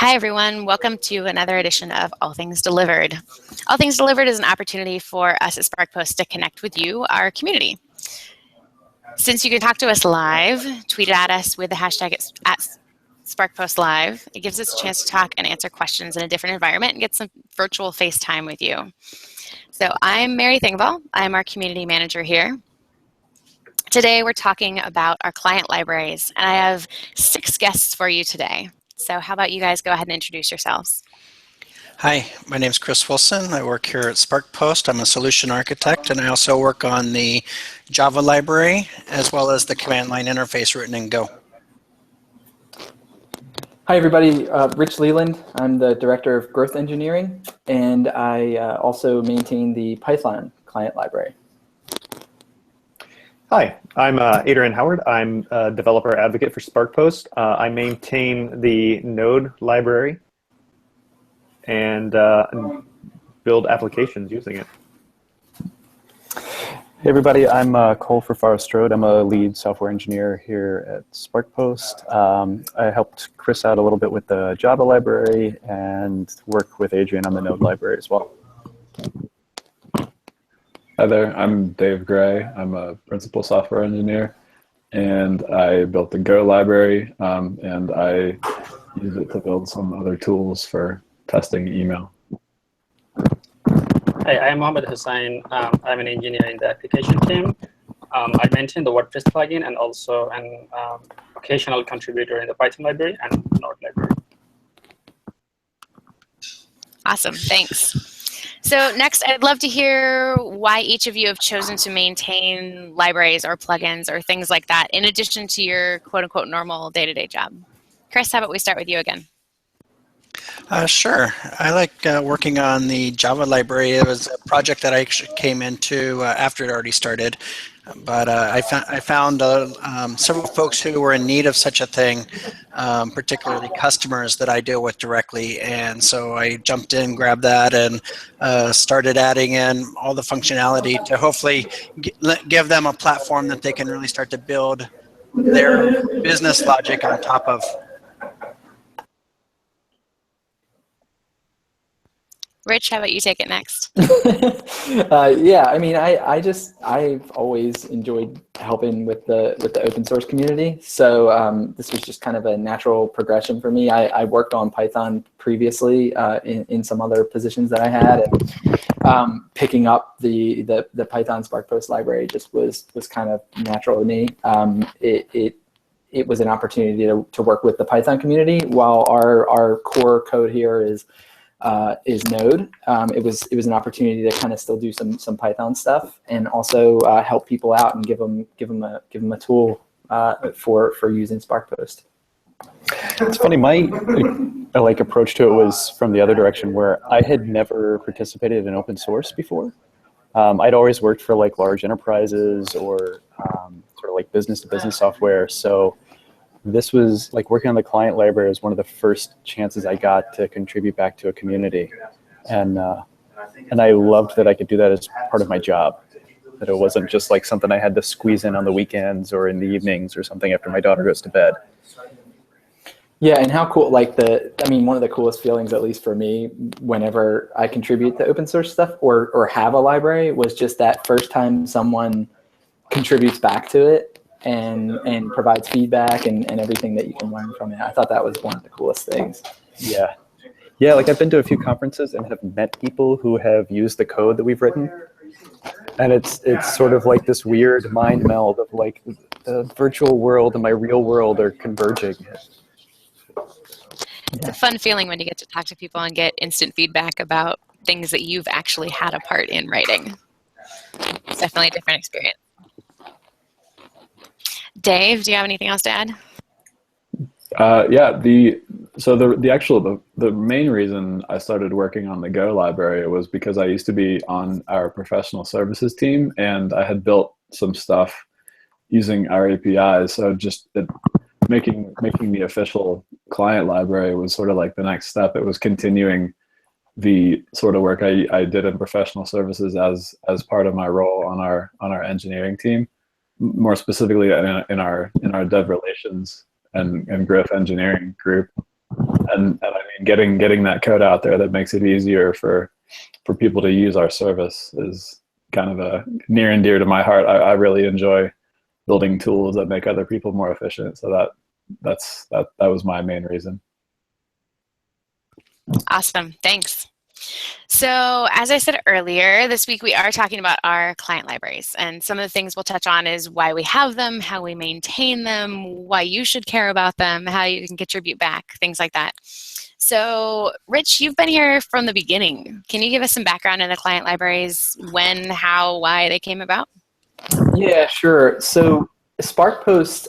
Hi, everyone. Welcome to another edition of All Things Delivered. All Things Delivered is an opportunity for us at SparkPost to connect with you, our community. Since you can talk to us live, tweet at us with the hashtag at SparkPost Live. It gives us a chance to talk and answer questions in a different environment and get some virtual FaceTime with you. So I'm Mary Thingvall. I'm our community manager here. Today we're talking about our client libraries, and I have 6 guests for you today. So how about you guys go ahead and introduce yourselves? Hi, my name is Chris Wilson. I work here at SparkPost. I'm a solution architect, and I also work on the Java library as well as the command line interface written in Go. Hi, everybody. Rich Leland. I'm the Director of Growth Engineering, and I also maintain the Python client library. Hi, I'm Adrian Howard. I'm a developer advocate for SparkPost. I maintain the Node library and build applications using it. Hey everybody, I'm Cole Forrest-Strode. I'm a lead software engineer here at SparkPost. I helped Chris out a little bit with the Java library and work with Adrian on the Node library as well. Hi there, I'm Dave Gray. I'm a principal software engineer, and I built the Go library, and I use it to build some other tools for testing email. Hi, I'm Mohammed Hussain. I'm an engineer in the application team. I maintain the WordPress plugin and also an occasional contributor in the Python library and Node library. Awesome, thanks. So next, I'd love to hear why each of you have chosen to maintain libraries or plugins or things like that in addition to your quote-unquote normal day-to-day job. Chris, how about we start with you again? Sure. I like working on the Java library. It was a project that I actually came into after it already started. But I found several folks who were in need of such a thing, particularly customers that I deal with directly. And so I jumped in, grabbed that, and started adding in all the functionality to hopefully give them a platform that they can really start to build their business logic on top of. Rich, how about you take it next? Yeah, I mean, I've always enjoyed helping with the open source community. So this was just kind of a natural progression for me. I worked on Python previously in some other positions that I had, and picking up the Python SparkPost library just was kind of natural to me. It was an opportunity to work with the Python community while our core code here is Node. It was an opportunity to kind of still do some Python stuff and also help people out and give them a tool for using SparkPost. It's funny, my approach to it was from the other direction, where I had never participated in open source before. I'd always worked for large enterprises or sort of business to business software. So this was working on the client library was one of the first chances I got to contribute back to a community. And I loved that I could do that as part of my job, that it wasn't just something I had to squeeze in on the weekends or in the evenings or something after my daughter goes to bed. Yeah, and how cool, one of the coolest feelings, at least for me, whenever I contribute to open source stuff or have a library, was just that first time someone contributes back to it and provides feedback and everything that you can learn from it. I thought that was one of the coolest things. Yeah. I've been to a few conferences and have met people who have used the code that we've written. And it's sort of this weird mind meld of the virtual world and my real world are converging. It's a fun feeling when you get to talk to people and get instant feedback about things that you've actually had a part in writing. It's definitely a different experience. Dave, do you have anything else to add? Yeah, the main reason I started working on the Go library was because I used to be on our professional services team, and I had built some stuff using our APIs. So just making the official client library was sort of the next step. It was continuing the sort of work I did in professional services as part of my role on our engineering team. More specifically in our dev relations and growth engineering group. And I mean, getting that code out there that makes it easier for people to use our service is kind of a near and dear to my heart. I really enjoy building tools that make other people more efficient. So that was my main reason. Awesome. Thanks. So as I said earlier, this week we are talking about our client libraries, and some of the things we'll touch on is why we have them, how we maintain them, why you should care about them, how you can contribute back, things like that. So Rich, you've been here from the beginning. Can you give us some background in the client libraries, when, how, why they came about? Yeah, sure. So SparkPost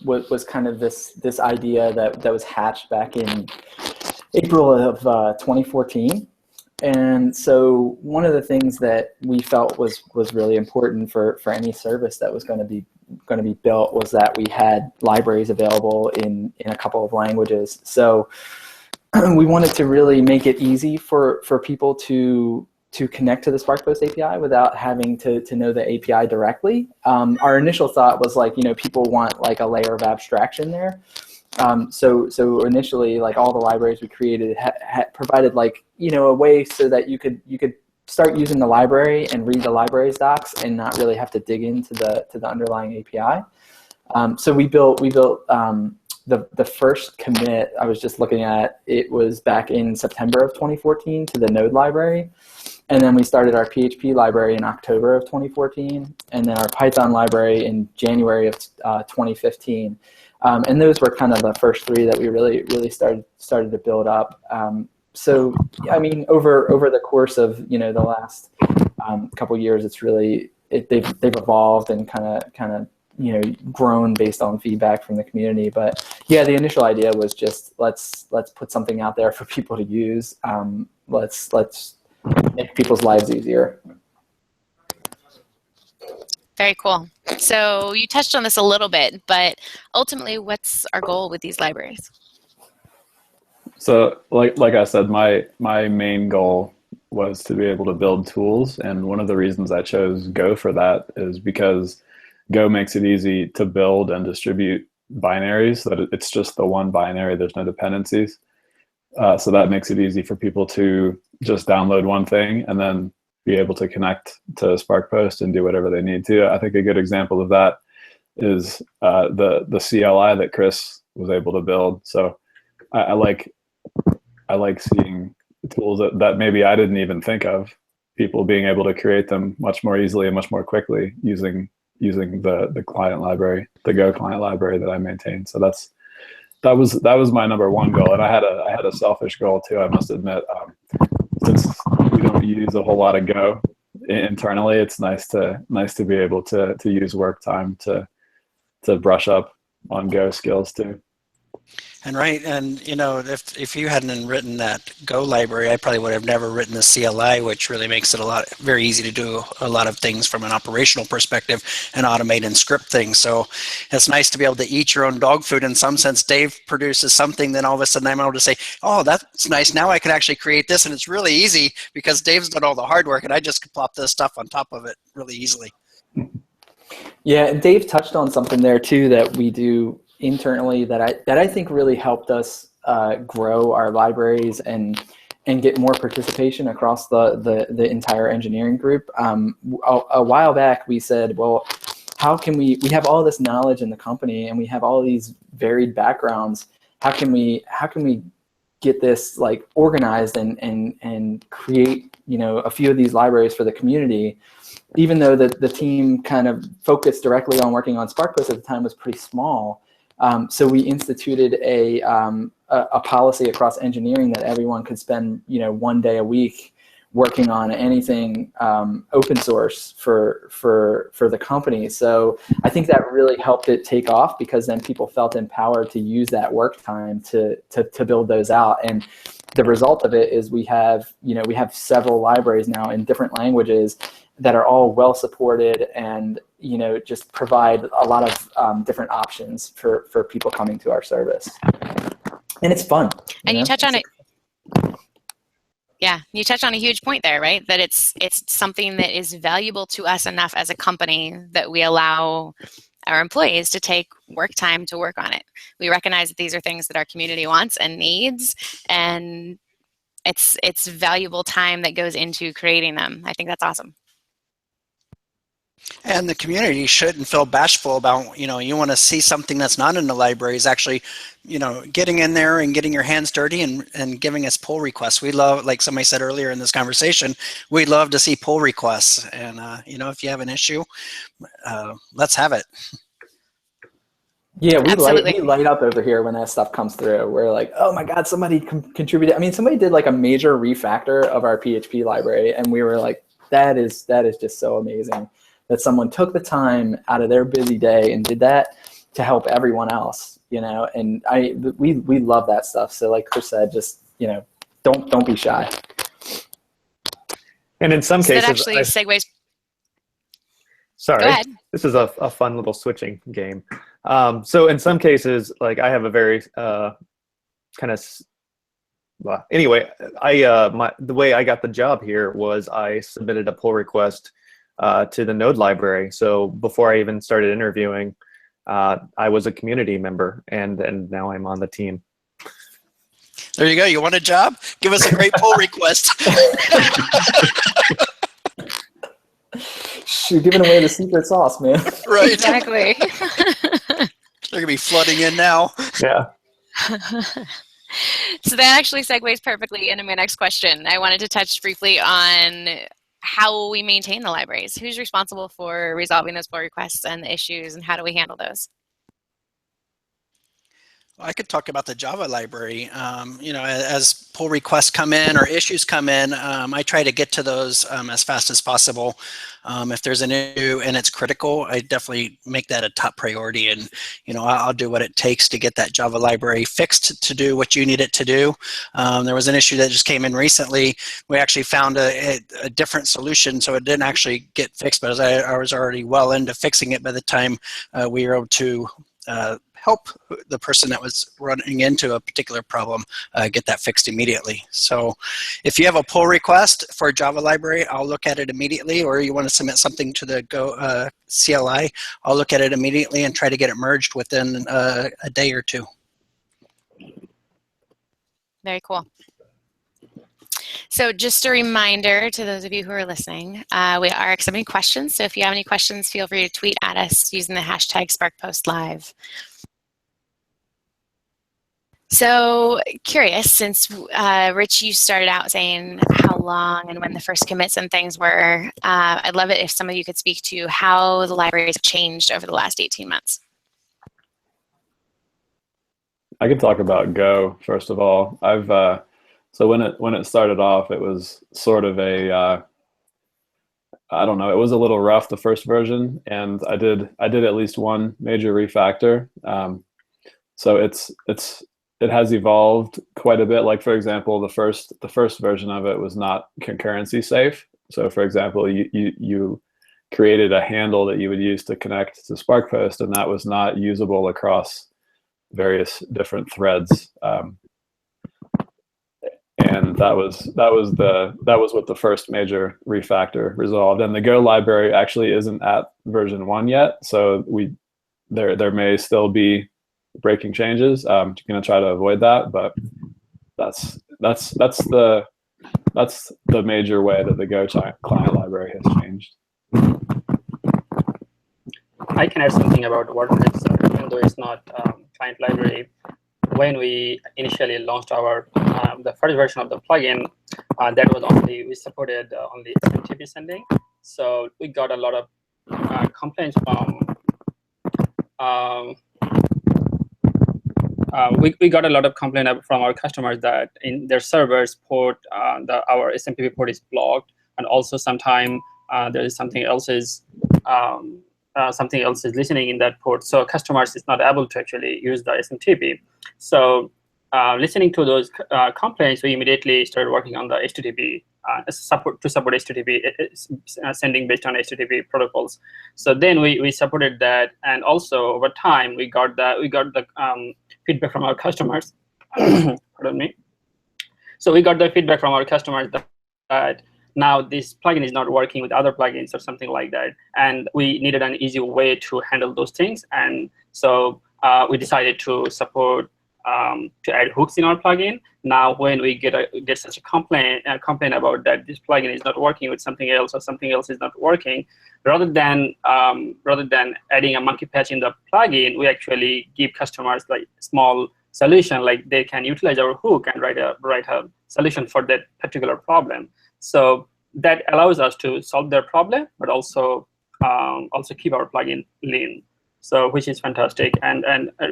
was kind of this idea that was hatched back in April of 2014. And so one of the things that we felt was really important for any service that was going to be built was that we had libraries available in a couple of languages. So we wanted to really make it easy for people to connect to the SparkPost API without having to know the API directly. Our initial thought was people want like a layer of abstraction there. So initially, like all the libraries we created provided a way so that you could start using the library and read the library's docs and not really have to dig into the underlying API. So we built the first commit I was just looking at. It was back in September of 2014 to the Node library. And then we started our PHP library in October of 2014, and then our Python library in January of 2015. And those were kind of the first three that we really started to build up. So I mean, over the course of the last couple years, it's really they've evolved and kind of grown based on feedback from the community. But yeah, the initial idea was just let's put something out there for people to use. Let's make people's lives easier. Very cool. So you touched on this a little bit, but ultimately, what's our goal with these libraries? So like I said, my main goal was to be able to build tools. And one of the reasons I chose Go for that is because Go makes it easy to build and distribute binaries, so that it's just the one binary, there's no dependencies. So that makes it easy for people to just download one thing and then be able to connect to SparkPost and do whatever they need to. I think a good example of that is the CLI that Chris was able to build. So I like seeing tools that maybe I didn't even think of, people being able to create them much more easily and much more quickly using the client library, the Go client library that I maintain. So that was my number one goal, and I had a selfish goal too, I must admit. Since we don't use a whole lot of Go internally, it's nice to be able to use work time to brush up on Go skills too. And right, and if you hadn't written that Go library, I probably would have never written the CLI, which really makes it very easy to do a lot of things from an operational perspective and automate and script things. So it's nice to be able to eat your own dog food in some sense. Dave produces something, then all of a sudden I'm able to say, oh, that's nice. Now I can actually create this, and it's really easy because Dave's done all the hard work, and I just plop this stuff on top of it really easily. Yeah, and Dave touched on something there too that we do internally that I think really helped us grow our libraries and get more participation across the entire engineering group. A while back we said, well, how can we have all this knowledge in the company and we have all these varied backgrounds, how can we get this like organized and create a few of these libraries for the community, even though the team kind of focused directly on working on SparkPost at the time was pretty small. So we instituted a policy across engineering that everyone could spend, 1 day a week working on anything open source for the company. So I think that really helped it take off, because then people felt empowered to use that work time to build those out. And the result of it is we have several libraries now in different languages that are all well supported and just provide a lot of different options for people coming to our service. And it's fun. And you touch on it. Yeah, you touch on a huge point there, right? That it's something that is valuable to us enough as a company that we allow our employees to take work time to work on it. We recognize that these are things that our community wants and needs, and it's valuable time that goes into creating them. I think that's awesome. And the community shouldn't feel bashful about, you want to see something that's not in the library is actually, getting in there and getting your hands dirty and giving us pull requests. We love, like somebody said earlier in this conversation, we love to see pull requests. And, if you have an issue, let's have it. Yeah, we Absolutely. light up over here when that stuff comes through. We're like, oh my God, somebody contributed. I mean, somebody did like a major refactor of our PHP library, and we were like, that is just so amazing that someone took the time out of their busy day and did that to help everyone else, and we love that stuff. So like Chris said, just, don't be shy. And in some cases, that actually segues. Sorry, Go ahead. This is a fun little switching game. So in some cases, like I have a very kind of, well, anyway, the way I got the job here was I submitted a pull request to the Node library. So before I even started interviewing, I was a community member, and now I'm on the team. There you go. You want a job? Give us a great pull request. You're giving away the secret sauce, man. Right. Exactly. They're going to be flooding in now. Yeah. So that actually segues perfectly into my next question. I wanted to touch briefly on how we maintain the libraries. Who's responsible for resolving those pull requests and the issues, and how do we handle those? I could talk about the Java library. As pull requests come in or issues come in, I try to get to those as fast as possible. If there's an issue and it's critical, I definitely make that a top priority, and I'll do what it takes to get that Java library fixed to do what you need it to do. There was an issue that just came in recently. We actually found a different solution, so it didn't actually get fixed, but I was already well into fixing it by the time we were able to help the person that was running into a particular problem get that fixed immediately. So if you have a pull request for a Java library, I'll look at it immediately, or you want to submit something to the Go CLI, I'll look at it immediately and try to get it merged within a day or two. Very cool. So just a reminder to those of you who are listening, we are accepting questions. So if you have any questions, feel free to tweet at us using the hashtag SparkPostLive. So curious, since Rich, you started out saying how long and when the first commits and things were, I'd love it if some of you could speak to how the libraries have changed over the last 18 months. I could talk about Go first of all. So when it started off, it was sort of a I don't know. It was a little rough, the first version, and I did at least one major refactor. So it has evolved quite a bit. Like for example, the first version of it was not concurrency safe. So for example, you created a handle that you would use to connect to SparkPost, and that was not usable across various different threads. And that was what the first major refactor resolved. And the Go library actually isn't at version 1 yet, so there may still be breaking changes. I'm going to try to avoid that, but that's the major way that the Go client library has changed. I can add something about WordPress, even though it's not client library. When we initially launched our the first version of the plugin, that was we supported only SMTP sending. So we got a lot of complaints from we got a lot of complaint from our customers that in their servers port our SMTP port is blocked, and also sometimes there is something else is listening in that port, so customers is not able to actually use the SMTP. So listening to those complaints, we immediately started working on the HTTP support HTTP sending based on HTTP protocols. So then we supported that, and also over time we got the feedback from our customers. Pardon me. So we got the feedback from our customers that now this plugin is not working with other plugins or something like that. And we needed an easy way to handle those things. And so we decided to support to add hooks in our plugin. Now, when we get such a complaint about that this plugin is not working with something else or something else is not working, rather than adding a monkey patch in the plugin, we actually give customers like small solution, like they can utilize our hook and write a solution for that particular problem. So that allows us to solve their problem, but also keep our plugin lean. So which is fantastic. And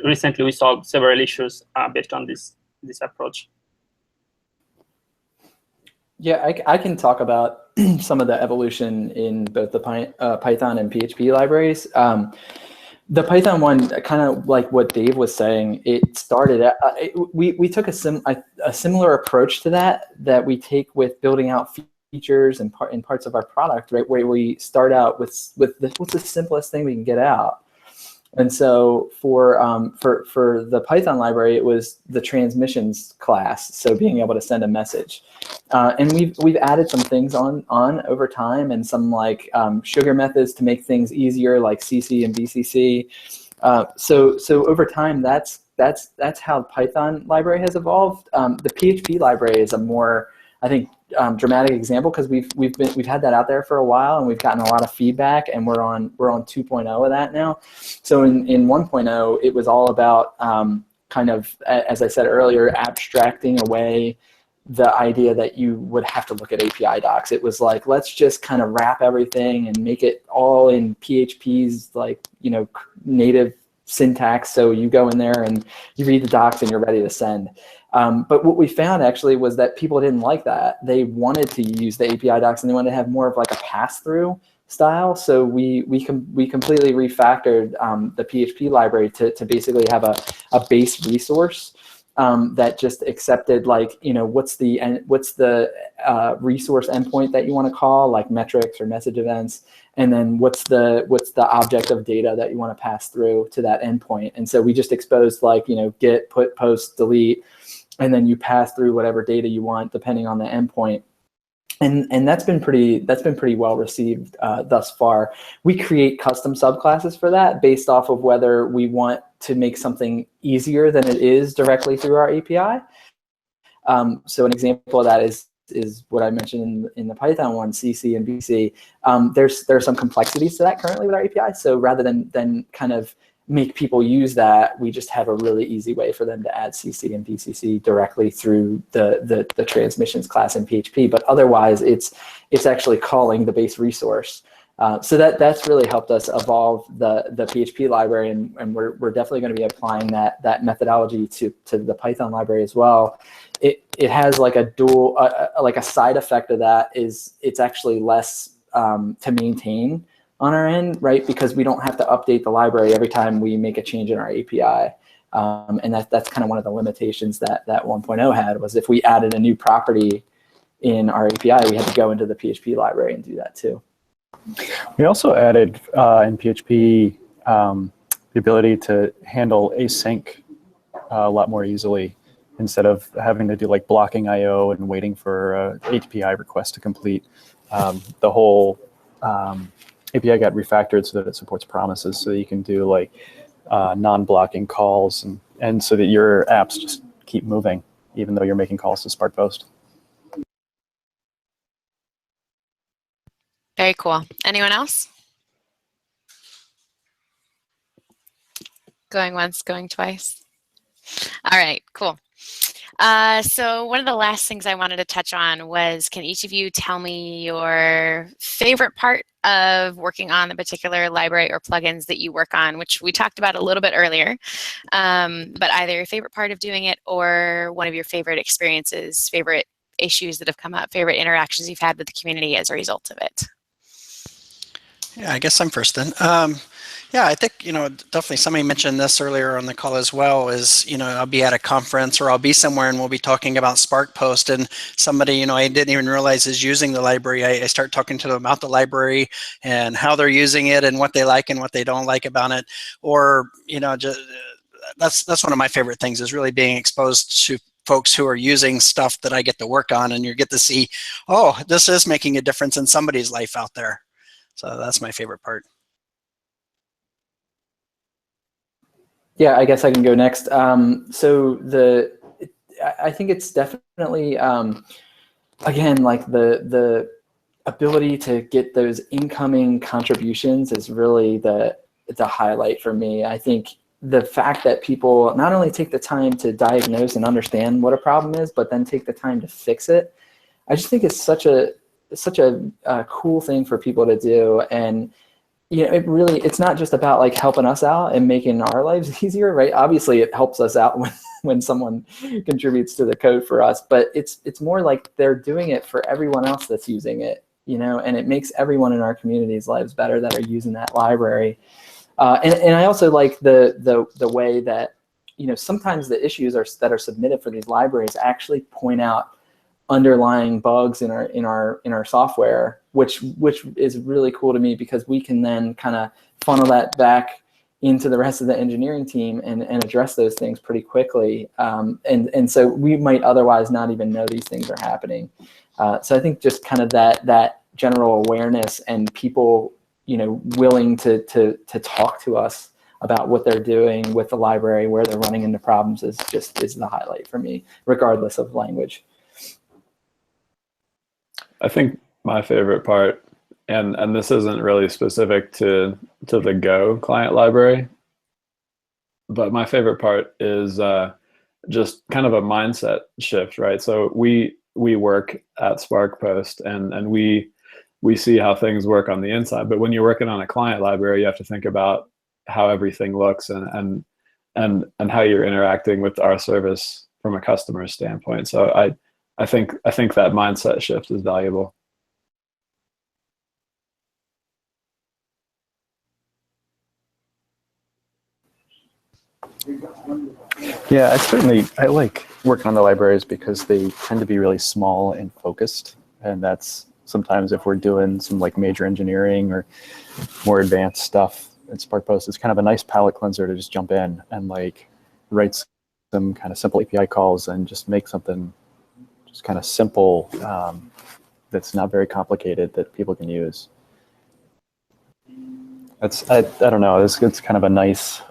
recently we solved several issues based on this approach. Yeah, I can talk about some of the evolution in both the Python and PHP libraries. The Python one, kind of like what Dave was saying, it started we took a similar approach to that we take with building out features and parts of our product, right? Where we start out with what's the simplest thing we can get out. And so for the Python library, it was the transmissions class, so being able to send a message. And we've added some things on over time, and some like sugar methods to make things easier, like CC and BCC. So over time, that's how the Python library has evolved. The PHP library is a more, I think, dramatic example, because we've had that out there for a while, and we've gotten a lot of feedback, and we're on 2.0 of that now. So in 1.0, it was all about kind of, as I said earlier, abstracting away the idea that you would have to look at API docs. It was like, let's just kind of wrap everything and make it all in PHP's native syntax. So you go in there and you read the docs and you're ready to send. But what we found actually was that people didn't like that. They wanted to use the API docs, and they wanted to have more of like a pass-through style. So we completely refactored the PHP library to basically have a base resource that just accepted, like, what's the resource endpoint that you want to call, like metrics or message events, and then what's the object of data that you want to pass through to that endpoint. And so we just exposed, like, get, put, post, delete, and then you pass through whatever data you want depending on the endpoint. And that's been pretty well received thus far. We create custom subclasses for that based off of whether we want to make something easier than it is directly through our API. So an example of that is what I mentioned in the Python one, CC and BC. There's some complexities to that currently with our API. So rather than kind of make people use that, we just have a really easy way for them to add CC and BCC directly through the transmissions class in PHP. But otherwise, it's actually calling the base resource. So that's really helped us evolve the PHP library, and we're definitely going to be applying that methodology to the Python library as well. It has like a dual, like a side effect of that is it's actually less to maintain on our end, right? Because we don't have to update the library every time we make a change in our API. And that's kind of one of the limitations that 1.0 had, was if we added a new property in our API, we had to go into the PHP library and do that too. We also added in PHP the ability to handle async a lot more easily, instead of having to do like blocking I/O and waiting for API request to complete. The whole API got refactored so that it supports promises, so that you can do like non-blocking calls, and so that your apps just keep moving even though you're making calls to SparkPost. Very cool. Anyone else? Going once, going twice. All right, cool. So one of the last things I wanted to touch on was, can each of you tell me your favorite part of working on the particular library or plugins that you work on, which we talked about a little bit earlier, but either your favorite part of doing it or one of your favorite experiences, favorite issues that have come up, favorite interactions you've had with the community as a result of it. Yeah, I guess I'm first then. Yeah, I think, definitely somebody mentioned this earlier on the call as well, is, I'll be at a conference or I'll be somewhere and we'll be talking about SparkPost, and somebody, I didn't even realize is using the library. I start talking to them about the library and how they're using it and what they like and what they don't like about it. Or, just, that's one of my favorite things, is really being exposed folks who are using stuff that I get to work on, and you get to see, oh, this is making a difference in somebody's life out there. So that's my favorite part. Yeah, I guess I can go next. So I think it's definitely, again, like the ability to get those incoming contributions is really the highlight for me. I think the fact that people not only take the time to diagnose and understand what a problem is, but then take the time to fix it, I just think it's such a cool thing for people to do. And it's not just about like helping us out and making our lives easier, right? Obviously it helps us out when someone contributes to the code for us, but it's more like they're doing it for everyone else that's using it, and it makes everyone in our community's lives better that are using that library. And I also like the way that, sometimes the issues that are submitted for these libraries actually point out underlying bugs in our software, which is really cool to me, because we can then kind of funnel that back into the rest of the engineering team and address those things pretty quickly. And so we might otherwise not even know these things are happening. So I think just kind of that general awareness and people, willing to talk to us about what they're doing with the library, where they're running into problems is the highlight for me, regardless of language. I think my favorite part, and this isn't really specific to the Go client library, but my favorite part is just kind of a mindset shift, right? So we work at SparkPost, and we see how things work on the inside. But when you're working on a client library, you have to think about how everything looks and how you're interacting with our service from a customer standpoint. So I think that mindset shift is valuable. Yeah, I like working on the libraries because they tend to be really small and focused. And that's sometimes if we're doing some like major engineering or more advanced stuff in SparkPost, it's kind of a nice palate cleanser to just jump in and like write some kind of simple API calls and just make something just kind of simple that's not very complicated that people can use. I don't know, it's kind of a nice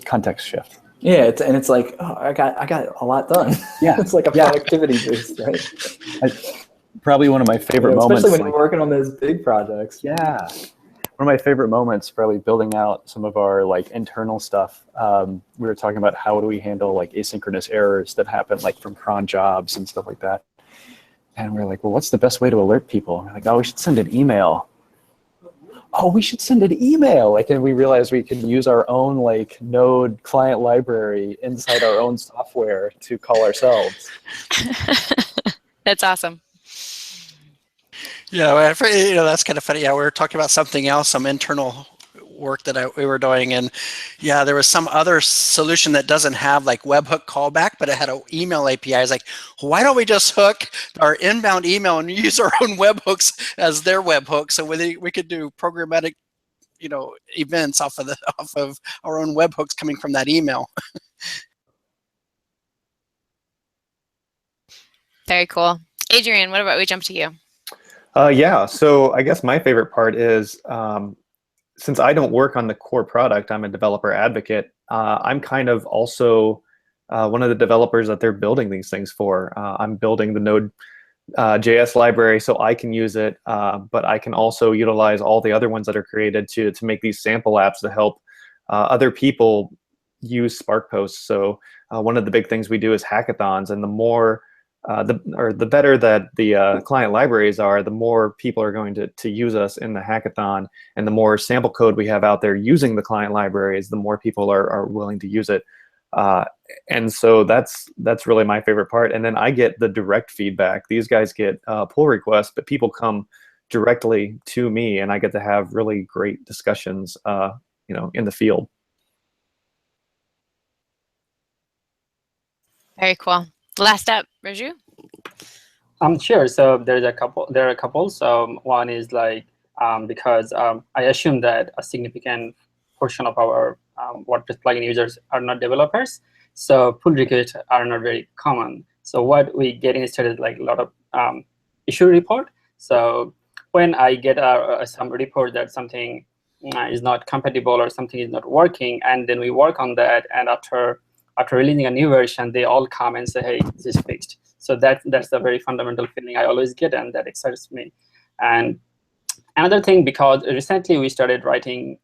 context shift. Yeah, it's like, oh, I got a lot done. Yeah, it's like a productivity boost, right? Probably one of my favorite moments. Especially when you're working on those big projects. Yeah, one of my favorite moments, probably building out some of our like internal stuff. We were talking about how do we handle like asynchronous errors that happen like from cron jobs and stuff like that. And we're like, well, what's the best way to alert people? And we're like, oh, we should send an email. Oh, we should send an email. Like, and we realized we could use our own like Node client library inside our own software to call ourselves. That's awesome. Yeah, that's kind of funny. Yeah, we were talking about something else, some internal work that we were doing, and yeah, there was some other solution that doesn't have like webhook callback, but it had an email API. I was like, why don't we just hook our inbound email and use our own webhooks as their webhook, so we could do programmatic, events off of our own webhooks coming from that email. Very cool. Adrian, what about we jump to you? Yeah, so I guess my favorite part is, since I don't work on the core product, I'm a developer advocate. I'm kind of also one of the developers that they're building these things for. I'm building the Node JS library so I can use it, but I can also utilize all the other ones that are created to make these sample apps to help other people use SparkPost. So one of the big things we do is hackathons, and the more the better that the client libraries are, the more people are going to use us in the hackathon, and the more sample code we have out there using the client libraries, the more people are willing to use it. And so that's really my favorite part. And then I get the direct feedback. These guys get pull requests, but people come directly to me, and I get to have really great discussions, in the field. Very cool. Last up, Raju. Sure. So there are a couple. So one is like, because I assume that a significant portion of our WordPress plugin users are not developers. So pull requests are not very common. So what we get instead is like a lot of issue report. So when I get some report that something is not compatible or something is not working, and then we work on that, and after releasing a new version, they all come and say, hey, this is fixed. So that's a very fundamental feeling I always get, and that excites me. And another thing, because recently we started writing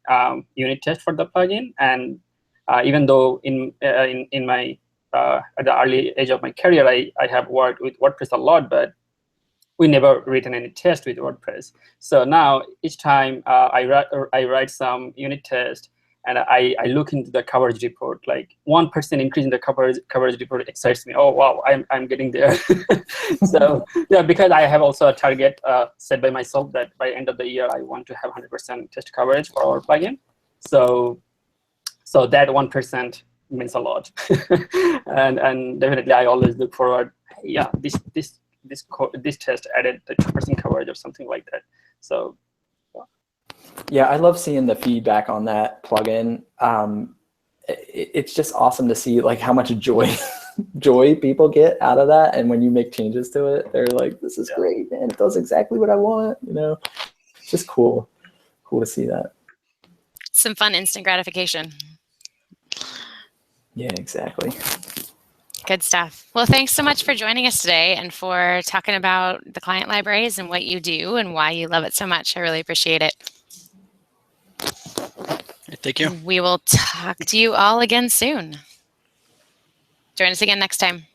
unit tests for the plugin, and even though in my at the early age of my career, I have worked with WordPress a lot, but we never written any test with WordPress. So now each time I write some unit test, and I look into the coverage report, like 1% increase in the coverage report excites me. Oh wow, I'm getting there. So yeah, because I have also a target set by myself that by end of the year I want to have 100% test coverage for our plugin. So that 1% means a lot. and definitely I always look forward. Yeah, this test added the 2% coverage or something like that. So yeah, I love seeing the feedback on that plugin. It's just awesome to see like how much joy people get out of that, and when you make changes to it, they're like, "This is great, man! It does exactly what I want." You know, it's just cool to see that. Some fun instant gratification. Yeah, exactly. Good stuff. Well, thanks so much for joining us today and for talking about the client libraries and what you do and why you love it so much. I really appreciate it. Thank you. We will talk to you all again soon. Join us again next time.